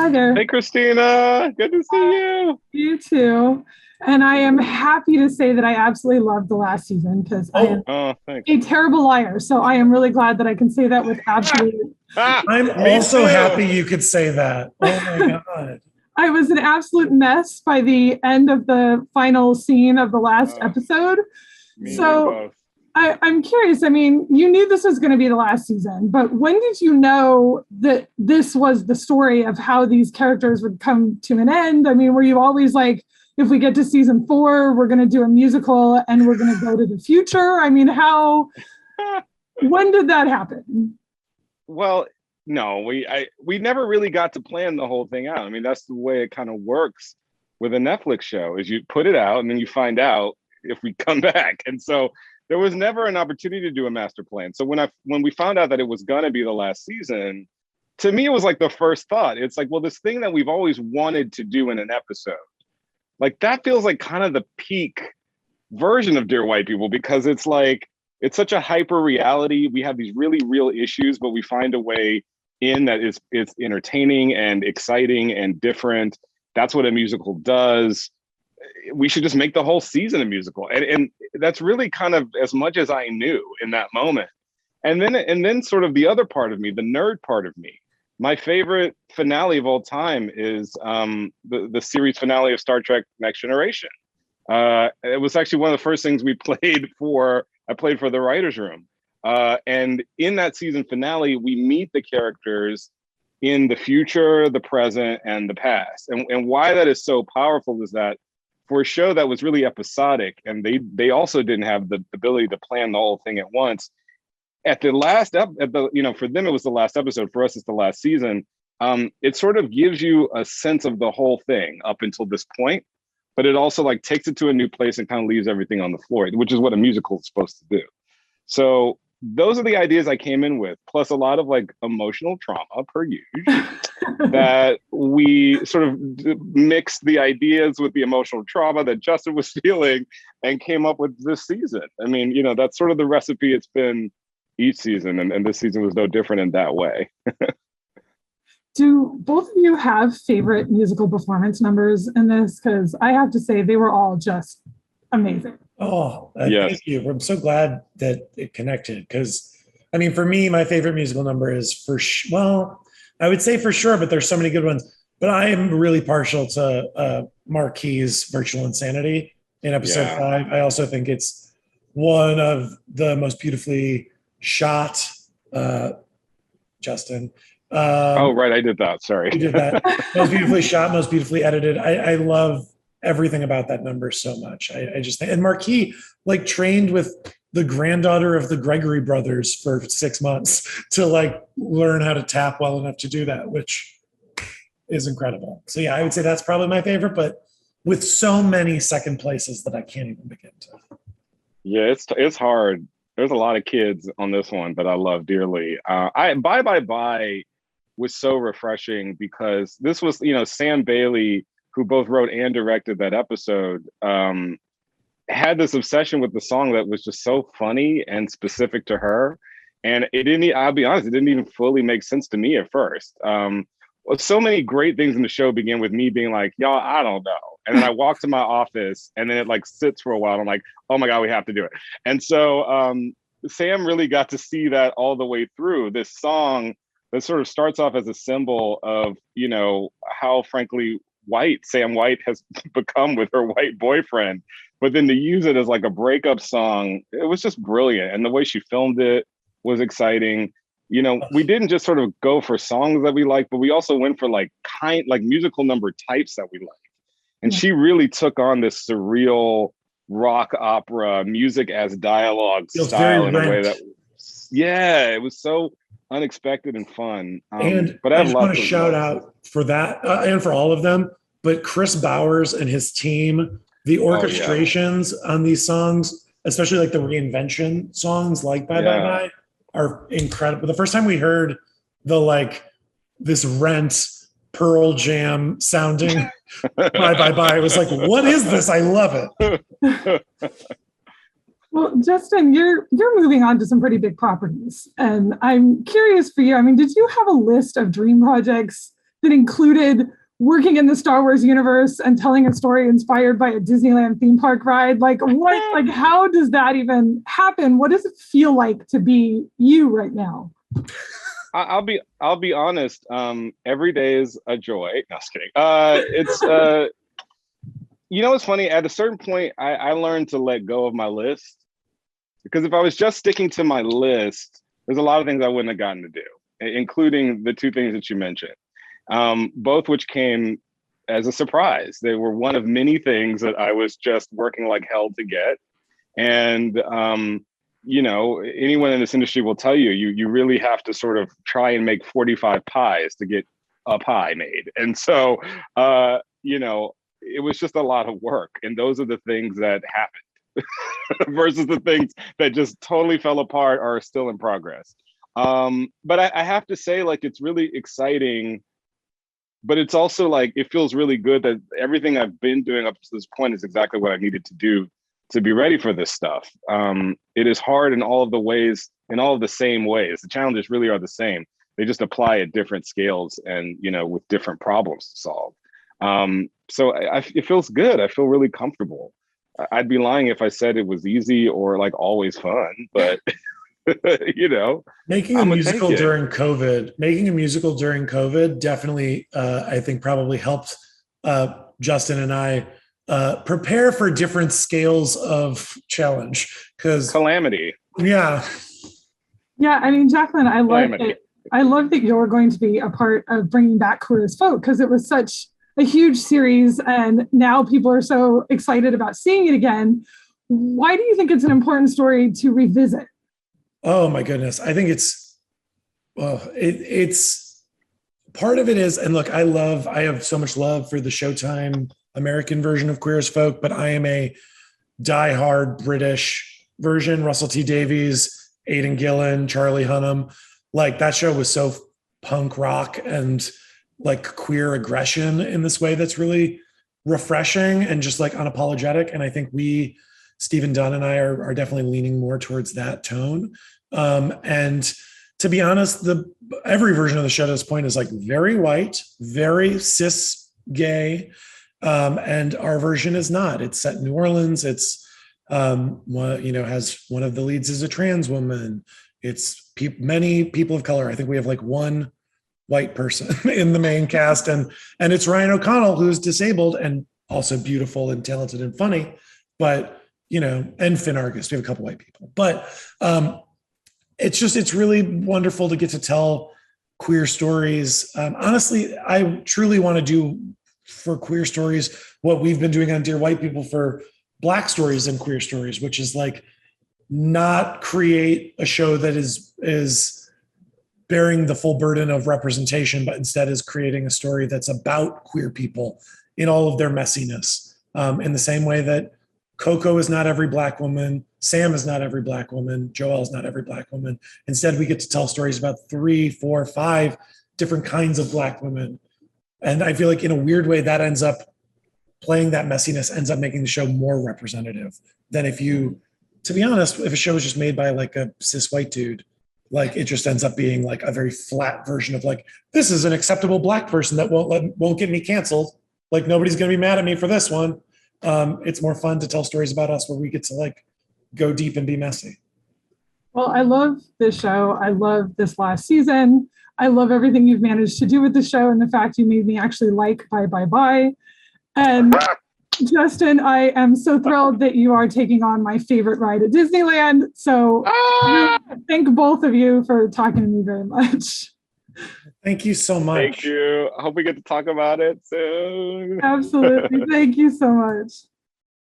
Hi there. Hey, Christina. Good to see you. You too. And I am happy to say that I absolutely loved the last season because I am Thanks. a terrible liar. So I am really glad that I can say that with absolute. I'm also happy you could say that. Oh my God. I was an absolute mess by the end of the final scene of the last episode. So I'm curious. I mean, you knew this was going to be the last season, but when did you know that this was the story of how these characters would come to an end? I mean, were you always like, if we get to season 4, we're going to do a musical and we're going to go to the future? I mean, when did that happen? Well, no, we never really got to plan the whole thing out. I mean, that's the way it kind of works with a Netflix show is you put it out and then you find out if we come back. And so there was never an opportunity to do a master plan. So when we found out that it was going to be the last season, to me, it was like the first thought. It's like, well, this thing that we've always wanted to do in an episode, like that feels like kind of the peak version of Dear White People, because it's like, it's such a hyper reality. We have these really real issues, but we find a way in that it's entertaining and exciting and different. That's what a musical does. We should just make the whole season a musical. And that's really kind of as much as I knew in that moment. And then sort of the other part of me, the nerd part of me, my favorite finale of all time is the series finale of Star Trek Next Generation. It was actually one of the first things I played for the writer's room. And in that season finale, we meet the characters in the future, the present, and the past. And why that is so powerful is that for a show that was really episodic, and they also didn't have the ability to plan the whole thing at once. At the last for them it was the last episode. For us, it's the last season. It sort of gives you a sense of the whole thing up until this point, but it also like takes it to a new place and kind of leaves everything on the floor, which is what a musical is supposed to do. So those are the ideas I came in with, plus a lot of like emotional trauma per usual, that we sort of mixed the ideas with the emotional trauma that Justin was feeling and came up with this season. I mean, that's sort of the recipe it's been each season. And this season was no different in that way. Do both of you have favorite musical performance numbers in this? Because I have to say they were all just amazing. Oh, yes. Thank you. I'm so glad that it connected because, I mean, for me, my favorite musical number is I would say for sure, but there's so many good ones. But I am really partial to Marquis's Virtual Insanity in episode 5. I also think it's one of the most beautifully shot, Justin. Right. I did that. Sorry. You did that. Most beautifully shot, most beautifully edited. I love everything about that number so much. I just think, and Marquis like trained with the granddaughter of the Gregory brothers for 6 months to like learn how to tap well enough to do that, which is incredible. So yeah, I would say that's probably my favorite, but with so many second places that I can't even begin to. Yeah, it's hard. There's a lot of kids on this one that I love dearly. Bye Bye Bye was so refreshing because this was, Sam Bailey, who both wrote and directed that episode, had this obsession with the song that was just so funny and specific to her. And I'll be honest, it didn't even fully make sense to me at first. So many great things in the show begin with me being like, y'all, I don't know. And then I walk to my office and then it like sits for a while. And I'm like, oh my God, we have to do it. And so Sam really got to see that all the way through. This song that sort of starts off as a symbol of, how frankly white Sam White has become with her white boyfriend, but then to use it as like a breakup song, it was just brilliant. And the way she filmed it was exciting. We didn't just sort of go for songs that we like, but we also went for like musical number types that we like. And she really took on this surreal rock opera music as dialogue style in a way that, it was so unexpected and fun. But I just want to shout out for that and for all of them, but Chris Bowers and his team, the orchestrations on these songs, especially like the reinvention songs like Bye Bye Bye, are incredible. The first time we heard this Rent Pearl Jam sounding Bye Bye Bye, it was like, what is this? I love it. Well, Justin, you're moving on to some pretty big properties, and I'm curious for you. I mean, did you have a list of dream projects that included working in the Star Wars universe and telling a story inspired by a Disneyland theme park ride. Like what, like how does that even happen? What does it feel like to be you right now? I'll be honest. Every day is a joy. No, just kidding. It's you know, it's funny. At a certain point, I learned to let go of my list, because if I was just sticking to my list, there's a lot of things I wouldn't have gotten to do, including the two things that you mentioned, both which came as a surprise. They were one of many things that I was just working like hell to get. And, you know, anyone in this industry will tell you, you really have to sort of try and make 45 pies to get a pie made. And so, you know, it was just a lot of work. And those are the things that happened versus the things that just totally fell apart or are still in progress. But I have to say, like, it's really exciting, but it's also like, it feels really good that everything I've been doing up to this point is exactly what I needed to do to be ready for this stuff. It is hard in all of the ways, in all of the same ways. The challenges really are the same. They just apply at different scales and, you know, with different problems to solve. So it feels good. I feel really comfortable. I'd be lying if I said it was easy or like always fun, but you know, making a musical during COVID definitely, I think probably helped Justin and I prepare for different scales of challenge, because calamity. Yeah. I mean, Jaclyn, I love that you're going to be a part of bringing back Queer as Folk, because it was such a huge series and now people are so excited about seeing it again. Why do you think it's an important story to revisit? Oh my goodness. I think it's part of it is, and look, I have so much love for the Showtime American version of Queer as Folk, but I am a diehard British version. Russell T Davies, Aidan Gillen, Charlie Hunnam. Like, that show was so punk rock and like queer aggression in this way that's really refreshing and just like unapologetic. And I think Stephen Dunn and I are definitely leaning more towards that tone. And to be honest, every version of the show to this point is like very white, very cis gay. And our version is not. It's set in New Orleans. It's, has one of the leads is a trans woman. It's many people of color. I think we have like one white person in the main cast, and it's Ryan O'Connell, who's disabled and also beautiful and talented and funny, but you know, and Finn Argus. We have a couple white people, but it's really wonderful to get to tell queer stories. Honestly, I truly want to do for queer stories what we've been doing on Dear White People for Black stories and queer stories, which is like not create a show that is bearing the full burden of representation, but instead is creating a story that's about queer people in all of their messiness. In the same way that Coco is not every Black woman, Sam is not every Black woman, Joelle is not every Black woman. Instead, we get to tell stories about 3, 4, 5 different kinds of Black women. And I feel like in a weird way that ends up playing that messiness, ends up making the show more representative than to be honest, if a show is just made by like a cis white dude, like it just ends up being like a very flat version of like, this is an acceptable Black person that won't get me canceled. Like nobody's going to be mad at me for this one. It's more fun to tell stories about us where we get to like go deep and be messy. Well, I love this show. I love this last season. I love everything you've managed to do with the show and the fact you made me actually like Bye Bye Bye. And Justin, I am so thrilled that you are taking on my favorite ride at Disneyland. So thank both of you for talking to me very much. Thank you so much. Thank you. I hope we get to talk about it soon. Absolutely. Thank you so much.